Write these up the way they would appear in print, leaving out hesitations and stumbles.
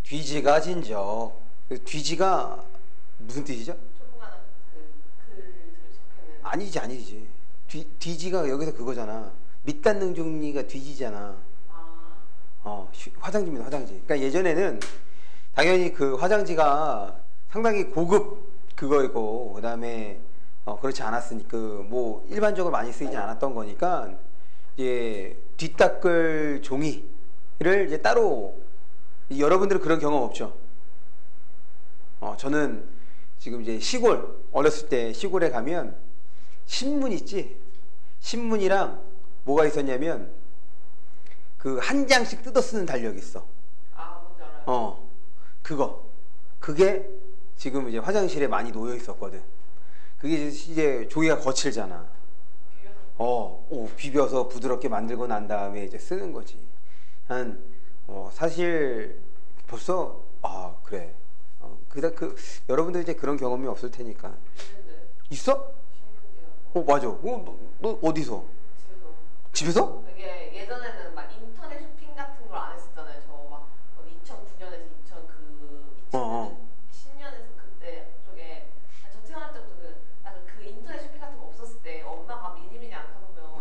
뒤지가 진적. 뒤지가 무슨 뜻이죠? 조그마한 글을 적혀는. 아니지. 뒤지가 여기서 그거잖아. 밑단능 종이가 뒤지잖아. 화장지입니다, 화장지. 그러니까 예전에는 당연히 그 화장지가 상당히 고급 그거이고, 그 다음에 그렇지 않았으니 뭐 일반적으로 많이 쓰이지 않았던 거니까 이제 뒤닦을 종이를 이제 따로, 여러분들은 그런 경험 없죠? 저는 지금 이제 시골, 어렸을 때 시골에 가면 신문 있지? 신문이랑 뭐가 있었냐면 그 한 장씩 뜯어 쓰는 달력이 있어. 뭔지 알아요. 그게 지금 이제 화장실에 많이 놓여 있었거든. 그게 이제 종이가 거칠잖아. 비벼서 부드럽게 만들고 난 다음에 이제 쓰는 거지. 사실 벌써 그래. 여러분들 이제 그런 경험이 없을 테니까. 있어? 신문지요. 맞아. 너 어디서? 집에서? 이게 예전에는 막 인터넷 쇼핑 같은 걸 안 했었잖아요. 저 막 2009년에서 2010년에서 그때 쪽에 저 태어날 때부터 약간 그 인터넷 쇼핑 같은 거 없었을 때 엄마가 미리미리 안 사놓으면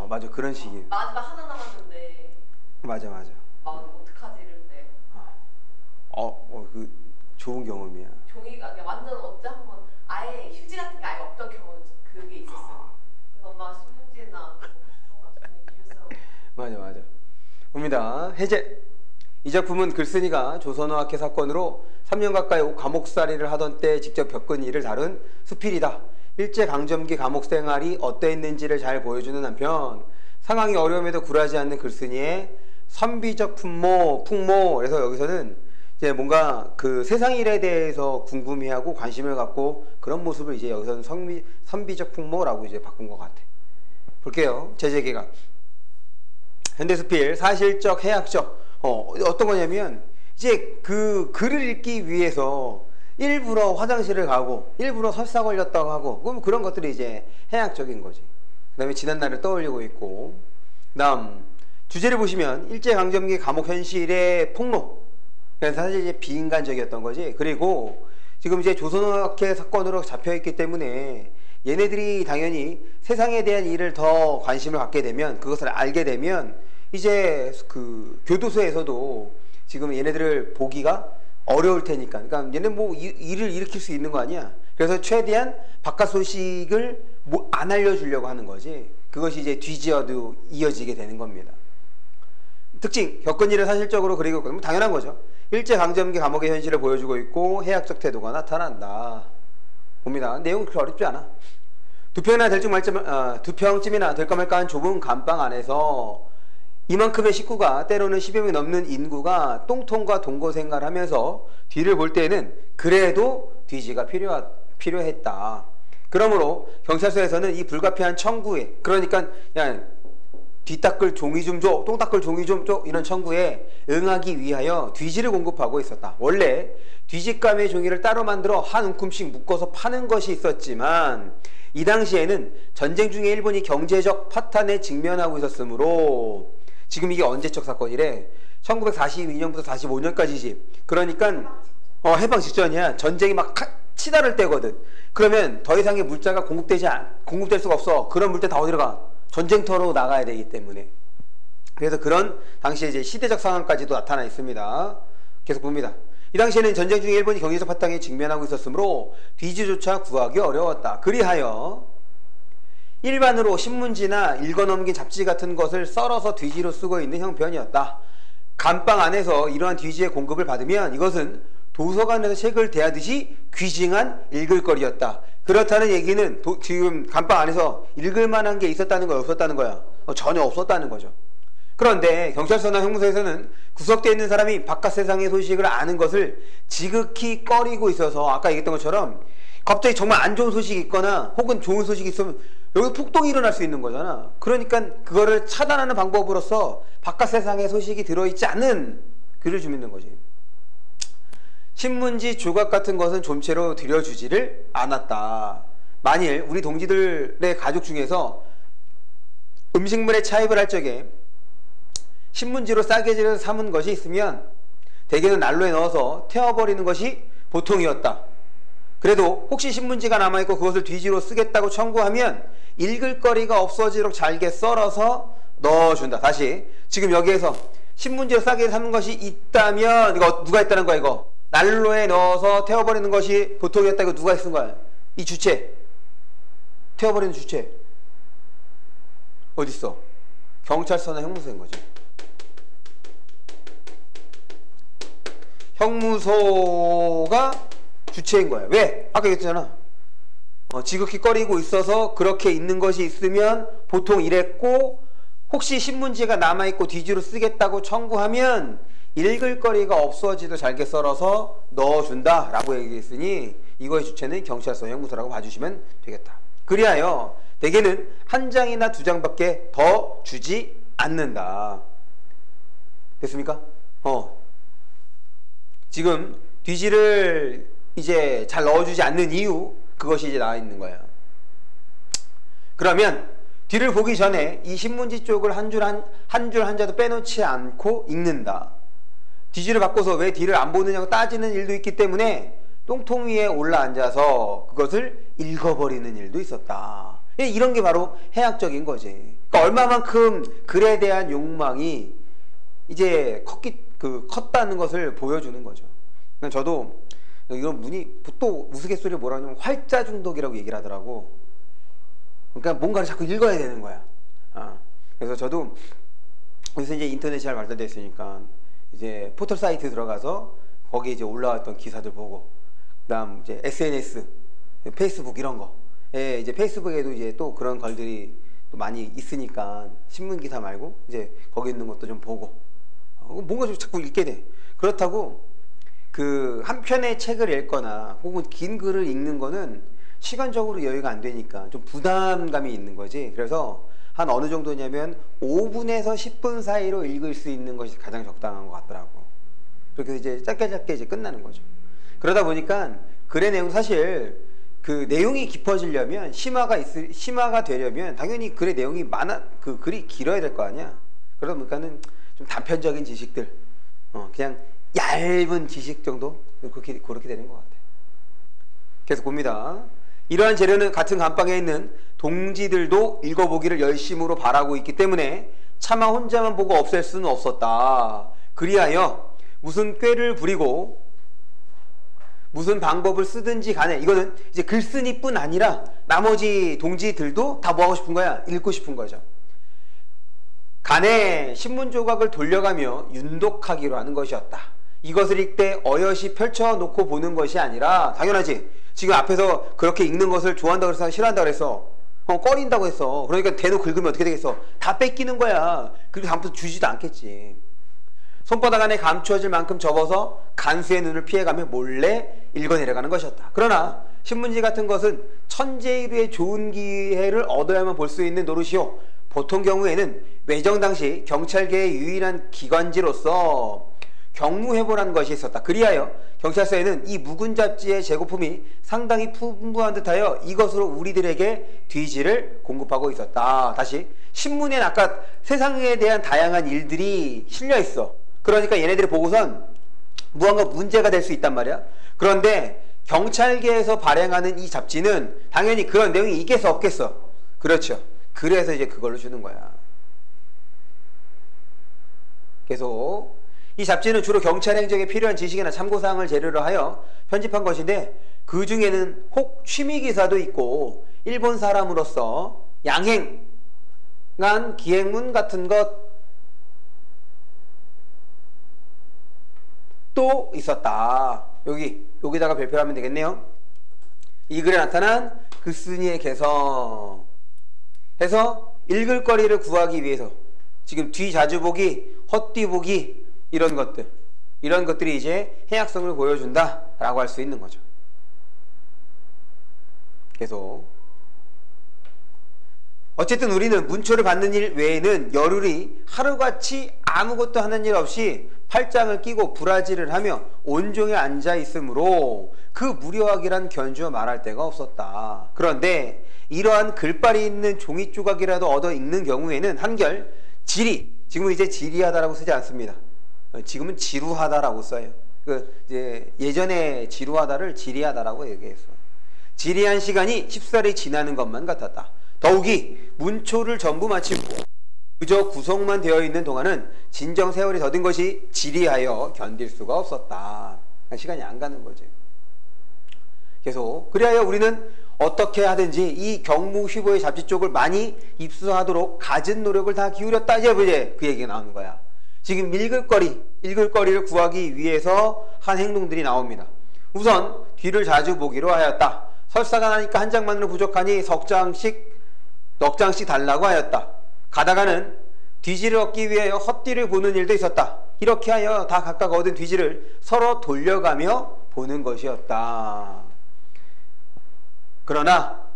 맞아. 그런 시기. 마지막 하나 남았는데 맞아. 어떡하지 이럴 때. 그 좋은 경험이야. 종이가 그냥 완전 어째 한번 아예 휴지 같은 게 아예 없던 경우 그게 있었어요. 그래서 엄마가 신문지나 종이 비벼쓰라고. 맞아. 봅니다. 해제. 이 작품은 글쓴이가 조선어학회 사건으로 3년 가까이 감옥살이를 하던 때 직접 겪은 일을 다룬 수필이다. 일제강점기 감옥 생활이 어떠했는지를 잘 보여주는 한편 상황이 어려움에도 굴하지 않는 글쓴이의 선비적 풍모. 그래서 여기서는 이제 뭔가 그 세상 일에 대해서 궁금해하고 관심을 갖고 그런 모습을 이제 여기서는 선비적 풍모라고 이제 바꾼 것 같아. 볼게요. 재제기가. 현대수필 사실적, 해학적. 어떤 거냐면 이제 그 글을 읽기 위해서 일부러 화장실을 가고 일부러 설사 걸렸다고 하고 그런 것들이 이제 해학적인 거지. 그 다음에 지난 날을 떠올리고 있고, 그 다음 주제를 보시면 일제강점기 감옥 현실의 폭로. 그래서 사실 이제 비인간적이었던 거지. 그리고 지금 이제 조선어학회 사건으로 잡혀있기 때문에 얘네들이 당연히 세상에 대한 일을 더 관심을 갖게 되면, 그것을 알게 되면 이제 그 교도소에서도 지금 얘네들을 보기가 어려울 테니까. 그러니까 얘네 뭐 일을 일으킬 수 있는 거 아니야. 그래서 최대한 바깥 소식을 뭐 안 알려주려고 하는 거지. 그것이 이제 뒤지어도 이어지게 되는 겁니다. 특징, 겪은 일을 사실적으로 그리고 있고, 당연한 거죠. 일제강점기 감옥의 현실을 보여주고 있고 해학적 태도가 나타난다. 봅니다. 내용은 그렇게 어렵지 않아. 두 평쯤이나 될까 말까 한 좁은 감방 안에서 이만큼의 식구가, 때로는 10여 명이 넘는 인구가 똥통과 동거 생활하면서 뒤를 볼 때에는 그래도 뒤지가 필요했다. 그러므로 경찰서에서는 이 불가피한 청구에, 그러니까 야, 뒤 닦을 종이 좀 줘, 똥 닦을 종이 좀 줘, 이런 청구에 응하기 위하여 뒤지를 공급하고 있었다. 원래 뒤집감의 종이를 따로 만들어 한 움큼씩 묶어서 파는 것이 있었지만 이 당시에는 전쟁 중에 일본이 경제적 파탄에 직면하고 있었으므로, 지금 이게 언제적 사건이래? 1942년부터 45년까지지. 그러니까 해방 직전이야. 전쟁이 막 치달을 때거든. 그러면 더 이상의 물자가 공급될 수가 없어. 그런 물자 다 어디로 가? 전쟁터로 나가야 되기 때문에. 그래서 그런 당시에 이제 시대적 상황까지도 나타나 있습니다. 계속 봅니다. 이 당시에는 전쟁 중에 일본이 경제적 파탄에 직면하고 있었으므로 뒤지조차 구하기 어려웠다. 그리하여 일반으로 신문지나 읽어넘긴 잡지 같은 것을 썰어서 뒤지로 쓰고 있는 형편이었다. 감방 안에서 이러한 뒤지의 공급을 받으면 이것은 도서관에서 책을 대하듯이 귀징한 읽을거리였다. 그렇다는 얘기는 지금 감방 안에서 읽을 만한 게 있었다는 거야, 없었다는 거야? 전혀 없었다는 거죠. 그런데 경찰서나 형무소에서는 구석대에 있는 사람이 바깥 세상의 소식을 아는 것을 지극히 꺼리고 있어서, 아까 얘기했던 것처럼 갑자기 정말 안 좋은 소식이 있거나 혹은 좋은 소식이 있으면 여기 폭동이 일어날 수 있는 거잖아. 그러니까 그거를 차단하는 방법으로서 바깥 세상의 소식이 들어있지 않은 글을 주묻는 거지. 신문지 조각 같은 것은 좀채로 들여주지를 않았다. 만일 우리 동지들의 가족 중에서 음식물에 차입을 할 적에 신문지로 싸개지를 삼은 것이 있으면 대개는 난로에 넣어서 태워버리는 것이 보통이었다. 그래도 혹시 신문지가 남아있고 그것을 뒤지로 쓰겠다고 청구하면 읽을 거리가 없어지도록 잘게 썰어서 넣어준다. 다시 지금 여기에서 신문지로 싸게 삼는 것이 있다면 이거 누가 했다는 거야? 이거 난로에 넣어서 태워버리는 것이 보통이었다. 이거 누가 쓴 거야? 이 주체, 태워버리는 주체 어딨어? 경찰서나 형무소인 거지. 형무소가 주체인 거야. 왜? 아까 얘기했잖아. 지극히 꺼리고 있어서 그렇게 있는 것이 있으면 보통 이랬고, 혹시 신문지가 남아있고 뒤지로 쓰겠다고 청구하면 읽을 거리가 없어지도 잘게 썰어서 넣어준다 라고 얘기했으니 이거의 주체는 경찰서 형무소라고 봐주시면 되겠다. 그리하여 대개는 한 장이나 두 장밖에 더 주지 않는다. 됐습니까? 지금 뒤지를 이제 잘 넣어주지 않는 이유, 그것이 이제 나와 있는 거예요. 그러면 뒤를 보기 전에 이 신문지 쪽을 한 줄 한자도 빼놓지 않고 읽는다. 뒤지를 바꿔서 왜 뒤를 안 보느냐고 따지는 일도 있기 때문에 똥통 위에 올라앉아서 그것을 읽어버리는 일도 있었다. 이런 게 바로 해학적인 거지. 그러니까 얼마만큼 글에 대한 욕망이 이제 컸다는 것을 보여주는 거죠. 그러니까 저도 이런 또 우스갯소리를 뭐라 하냐면 활자 중독이라고 얘기를 하더라고. 그러니까 뭔가를 자꾸 읽어야 되는 거야. 그래서 저도 여기서 이제 인터넷이 잘 발달됐으니까 이제 포털 사이트 들어가서 거기에 이제 올라왔던 기사들 보고, 그다음 이제 SNS, 페이스북 이런 거. 이제 페이스북에도 이제 또 그런 글들이 또 많이 있으니까 신문 기사 말고 이제 거기 있는 것도 좀 보고, 뭔가 좀 자꾸 읽게 돼. 그렇다고 그 한 편의 책을 읽거나 혹은 긴 글을 읽는 거는 시간적으로 여유가 안 되니까 좀 부담감이 있는 거지. 그래서 한 어느 정도냐면 5분에서 10분 사이로 읽을 수 있는 것이 가장 적당한 것 같더라고. 그렇게 이제 짧게 이제 끝나는 거죠. 그러다 보니까 글의 내용, 사실 그 내용이 깊어지려면 심화가 되려면 당연히 글의 내용이 그 글이 길어야 될 거 아니야. 그러다 보니까는 좀 단편적인 지식들, 그냥 얇은 지식 정도 그렇게 되는 것 같아. 계속 봅니다. 이러한 재료는 같은 감방에 있는 동지들도 읽어보기를 열심으로 바라고 있기 때문에 차마 혼자만 보고 없앨 수는 없었다. 그리하여 무슨 꾀를 부리고 무슨 방법을 쓰든지 간에, 이거는 이제 글쓴이뿐 아니라 나머지 동지들도 다 뭐하고 싶은 거야? 읽고 싶은 거죠. 간에 신문 조각을 돌려가며 윤독하기로 하는 것이었다. 이것을 읽되 어여시 펼쳐놓고 보는 것이 아니라, 당연하지, 지금 앞에서 그렇게 읽는 것을 좋아한다고 해서 싫어한다고 그랬어. 꺼린다고 했어. 그러니까 대놓고 읽으면 어떻게 되겠어? 다 뺏기는 거야. 그리고 다음부터 주지도 않겠지. 손바닥 안에 감추어질 만큼 접어서 간수의 눈을 피해가며 몰래 읽어내려가는 것이었다. 그러나 신문지 같은 것은 천재이루의 좋은 기회를 얻어야만 볼 수 있는 노릇이요, 보통 경우에는 외정 당시 경찰계의 유일한 기관지로서 경무회보라는 것이 있었다. 그리하여 경찰서에는 이 묵은 잡지의 재고품이 상당히 풍부한 듯하여 이것으로 우리들에게 뒤지를 공급하고 있었다. 다시, 신문에는 아까 세상에 대한 다양한 일들이 실려 있어. 그러니까 얘네들이 보고선 무언가 문제가 될 수 있단 말이야. 그런데 경찰계에서 발행하는 이 잡지는 당연히 그런 내용이 있겠어 없겠어? 그렇죠. 그래서 이제 그걸로 주는 거야. 계속 이 잡지는 주로 경찰 행정에 필요한 지식이나 참고사항을 재료로 하여 편집한 것인데, 그 중에는 혹 취미 기사도 있고 일본 사람으로서 양행한 기행문 같은 것도 있었다. 여기다가 별표를 하면 되겠네요. 이 글에 나타난 글쓴이의 개성 해서 읽을 거리를 구하기 위해서 지금 뒤 자주 보기, 헛뒤 보기, 이런 것들이 이제 해학성을 보여준다 라고 할 수 있는 거죠. 계속 어쨌든 우리는 문초를 받는 일 외에는 열흘이 하루같이 아무것도 하는 일 없이 팔짱을 끼고 부라지를 하며 온종일 앉아 있으므로 그 무료하기란 견주어 말할 데가 없었다. 그런데 이러한 글발이 있는 종이 조각이라도 얻어 읽는 경우에는 한결 질이 지금은 이제 지리하다라고 쓰지 않습니다. 지금은 지루하다라고 써요. 이제 예전에 지루하다를 지리하다라고 얘기했어. 지리한 시간이 쉽사리 지나는 것만 같았다. 더욱이 문초를 전부 마치고 그저 구성만 되어 있는 동안은 진정 세월이 더딘 것이 지리하여 견딜 수가 없었다. 시간이 안 가는 거지. 계속 그리하여 우리는 어떻게 하든지 이 경무휘보의 잡지 쪽을 많이 입수하도록 갖은 노력을 다 기울였다. 이제 그 얘기가 나오는 거야. 지금 읽을 거리를 구하기 위해서 한 행동들이 나옵니다. 우선 뒤를 자주 보기로 하였다. 설사가 나니까 한 장만으로 부족하니 넉 장씩 달라고 하였다. 가다가는 뒤지를 얻기 위하여 헛뒤를 보는 일도 있었다. 이렇게 하여 다 각각 얻은 뒤지를 서로 돌려가며 보는 것이었다. 그러나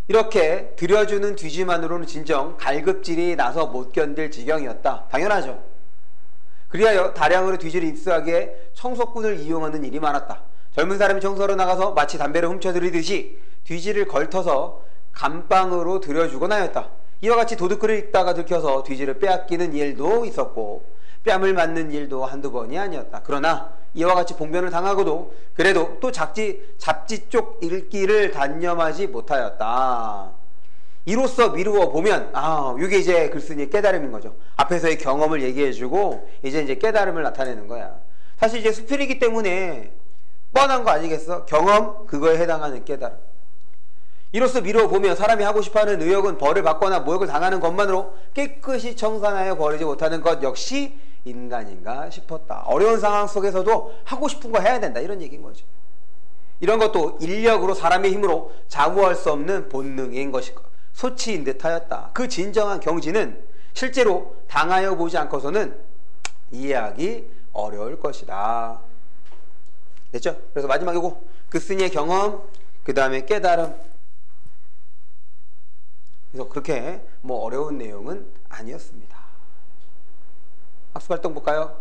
이렇게 들여주는 뒤지만으로는 진정 갈급질이 나서 못 견딜 지경이었다. 당연하죠. 그리하여 다량으로 뒤지를 입수하기에 청소꾼을 이용하는 일이 많았다. 젊은 사람이 청소하러 나가서 마치 담배를 훔쳐들이듯이 뒤지를 걸터서 감방으로 들여주곤 하였다. 이와 같이 도둑글을 읽다가 들켜서 뒤지를 빼앗기는 일도 있었고 뺨을 맞는 일도 한두 번이 아니었다. 그러나 이와 같이 봉변을 당하고도 그래도 또 잡지 쪽 읽기를 단념하지 못하였다. 이로써 미루어 보면 이게 이제 글쓴이의 깨달음인 거죠. 앞에서의 경험을 얘기해주고 이제 깨달음을 나타내는 거야. 사실 이제 수필이기 때문에 뻔한 거 아니겠어? 경험, 그거에 해당하는 깨달음. 이로써 미루어 보면 사람이 하고 싶어하는 의욕은 벌을 받거나 모욕을 당하는 것만으로 깨끗이 청산하여 버리지 못하는 것 역시 인간인가 싶었다. 어려운 상황 속에서도 하고 싶은 거 해야 된다. 이런 얘기인 거죠. 이런 것도 인력으로 사람의 힘으로 자구할 수 없는 본능인 것이고 소치인 듯하였다. 그 진정한 경지는 실제로 당하여 보지 않고서는 이해하기 어려울 것이다. 됐죠? 그래서 마지막 이거 글쓴이의 경험, 그 다음에 깨달음. 그래서 그렇게 뭐 어려운 내용은 아니었습니다. 학습활동 볼까요?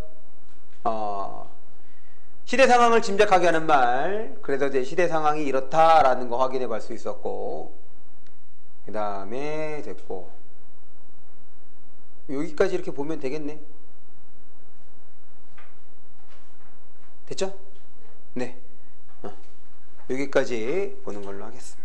시대 상황을 짐작하게 하는 말. 그래서 이제 시대 상황이 이렇다라는 거 확인해 볼 수 있었고, 그 다음에 됐고, 여기까지 이렇게 보면 되겠네. 됐죠? 네. 여기까지 보는 걸로 하겠습니다.